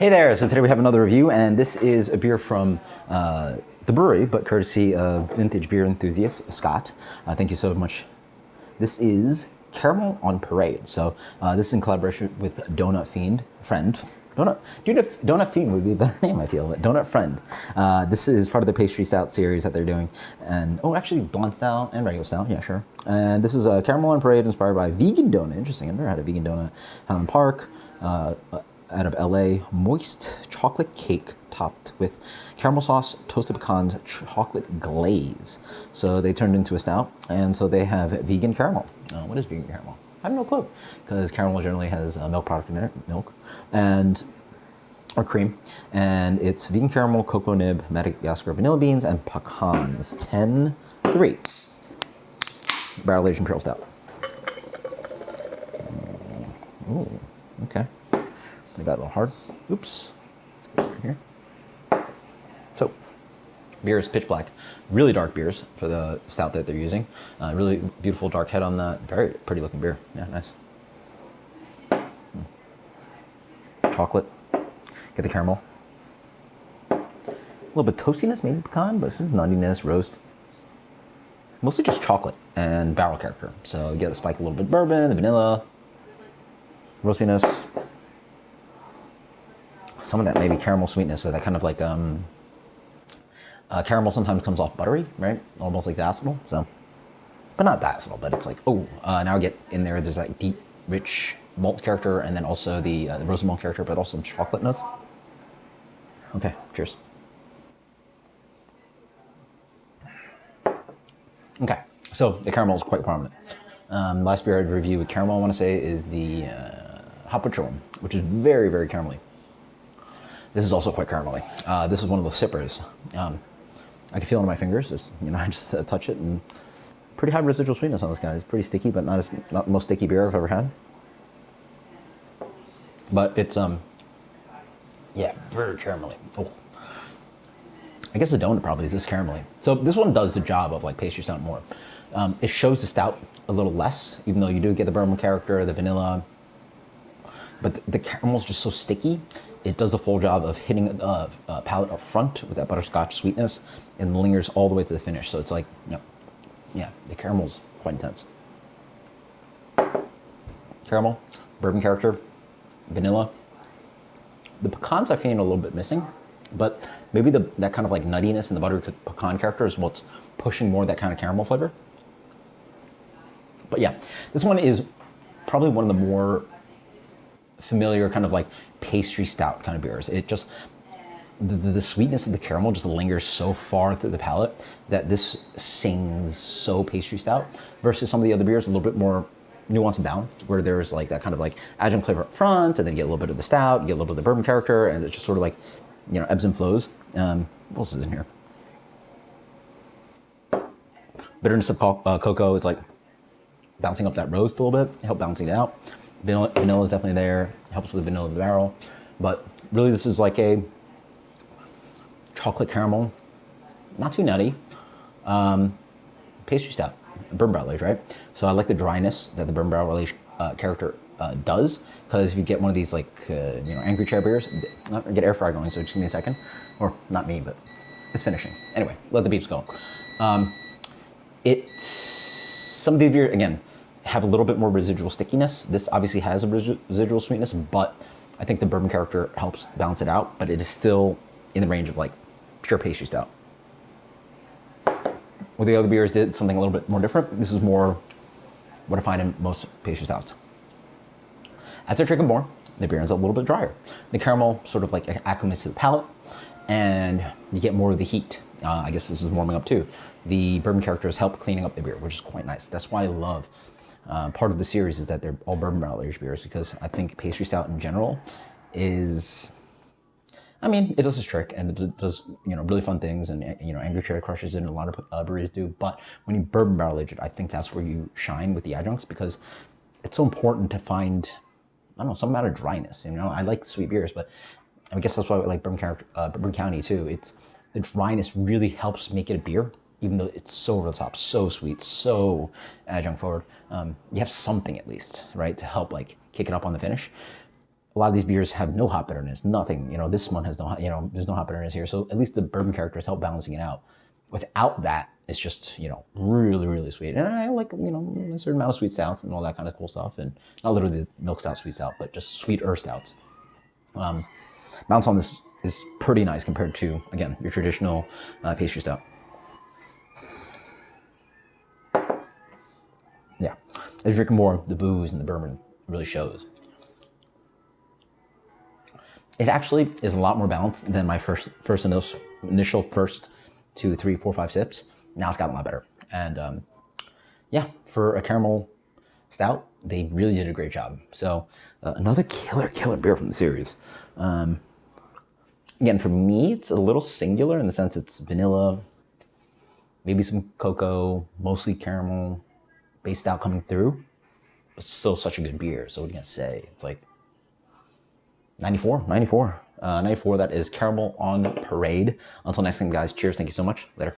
Hey there, so today we have another review, and this is a beer from the Bruery, but courtesy of vintage beer enthusiast Scott. Thank you so much. This is Caramel on Parade. So this is in collaboration with Donut Fiend, friend. Donut Fiend would be a better name, I feel, but Donut Friend. This is part of the pastry stout series that they're doing. And, oh, actually, blonde stout and regular stout, yeah, sure. And this is a Caramel on Parade inspired by vegan donut. Interesting, I've never had a vegan donut. Highland Park, out of LA, moist chocolate cake topped with caramel sauce, toasted pecans, chocolate glaze. So they turned into a stout, and so they have vegan caramel. What is vegan caramel? I have no clue, because caramel generally has milk product in it, milk, or cream, and it's vegan caramel, cocoa nib, Madagascar vanilla beans, and pecans. 10-3. Barrel aged imperial stout. Ooh, okay. I got a little hard. Oops. Let's go over here. So, beer is pitch black. Really dark beers for the stout that they're using. Really beautiful dark head on that. Very pretty looking beer. Yeah, nice. Chocolate. Get the caramel. A little bit of toastiness, maybe pecan, but this is nuttiness, roast. Mostly just chocolate and barrel character. So you get the spike a little bit of bourbon, the vanilla, roastiness. Some of that maybe caramel sweetness, so that kind of like caramel sometimes comes off buttery, right? Almost like the acetal, so, but not the acetal, but it's like, oh, now I get in there, there's that deep, rich malt character, and then also the roasted malt character, but also some chocolate notes. Okay, cheers. Okay, so the caramel is quite prominent. Last beer I'd review with caramel, I want to say, is the Hot Butcher one, which is very, very caramelly. This is also quite caramelly. This is one of those sippers. I can feel it on my fingers. I just touch it, and pretty high residual sweetness on this guy. It's pretty sticky, but not the most sticky beer I've ever had. But it's yeah, very caramelly. Oh, I guess the donut probably is this caramelly. So this one does the job of like pastry stout more. It shows the stout a little less, even though you do get the bourbon character, the vanilla. But the caramel's just so sticky. It does the full job of hitting the palate up front with that butterscotch sweetness and lingers all the way to the finish. So it's like, yeah, the caramel's quite intense. Caramel, bourbon character, vanilla. The pecans I find a little bit missing, but maybe that kind of like nuttiness and the buttery pecan character is what's pushing more of that kind of caramel flavor. But yeah, this one is probably one of the more familiar kind of like pastry stout kind of beers. It just, the sweetness of the caramel just lingers so far through the palate that this sings so pastry stout versus some of the other beers a little bit more nuanced and balanced, where there's like that kind of like adjunct flavor up front, and then you get a little bit of the stout, you get a little bit of the bourbon character, and it's just sort of like, ebbs and flows. What else is in here? Bitterness of cocoa is like bouncing up that roast a little bit, help balancing it out. Vanilla is definitely there, helps with the vanilla of the barrel, but really this is like a chocolate caramel, not too nutty, pastry stout, bourbon barrel aged, right? So I like the dryness that the bourbon barrel aged character does, because if you get one of these like angry chair beers, get air fryer going, so just give me a second, or not me, but it's finishing. Anyway, let the beeps go. Some of these beers, again, have a little bit more residual stickiness. This obviously has a residual sweetness, but I think the bourbon character helps balance it out, but it is still in the range of like pure pastry stout. Well, the other beers did something a little bit more different. This is more what I find in most pastry stouts. As I drink it more, the beer ends up a little bit drier. The caramel sort of like acclimates to the palate, and you get more of the heat. I guess this is warming up too. The bourbon characters help cleaning up the beer, which is quite nice. That's why I love part of the series is that they're all bourbon barrel aged beers, because I think pastry stout in general is, I mean, it does its trick, and it does really fun things, and angry cherry crushes it, and a lot of breweries do. But when you bourbon barrel age it, I think that's where you shine with the adjuncts, because it's so important to find, I don't know, some amount of dryness. I like sweet beers, but I guess that's why I like Bourbon County too. It's the dryness really helps make it a beer, even though it's so over the top, so sweet, so adjunct forward. You have something at least, right, to help like kick it up on the finish. a lot of these beers have no hop bitterness, nothing. This one has no, there's no hop bitterness here. So at least the bourbon characters help balancing it out. Without that, it's just, really, really sweet. And I like, a certain amount of sweet stouts and all that kind of cool stuff. And not literally the milk stout, sweet stout, but just sweeter stouts. Balance on this is pretty nice compared to, again, your traditional pastry stout. Yeah, as you're drinking more, the booze and the bourbon really shows. It actually is a lot more balanced than my initial first 2, 3, 4, 5 sips. Now it's gotten a lot better. And yeah, for a caramel stout, they really did a great job. So another killer beer from the series. Again, for me, it's a little singular in the sense it's vanilla, maybe some cocoa, mostly caramel, base stout coming through, but still such a good beer. So what are you gonna say? It's like 94. 94, that is Caramel on Parade. Until next time, guys, cheers. Thank you so much. Later.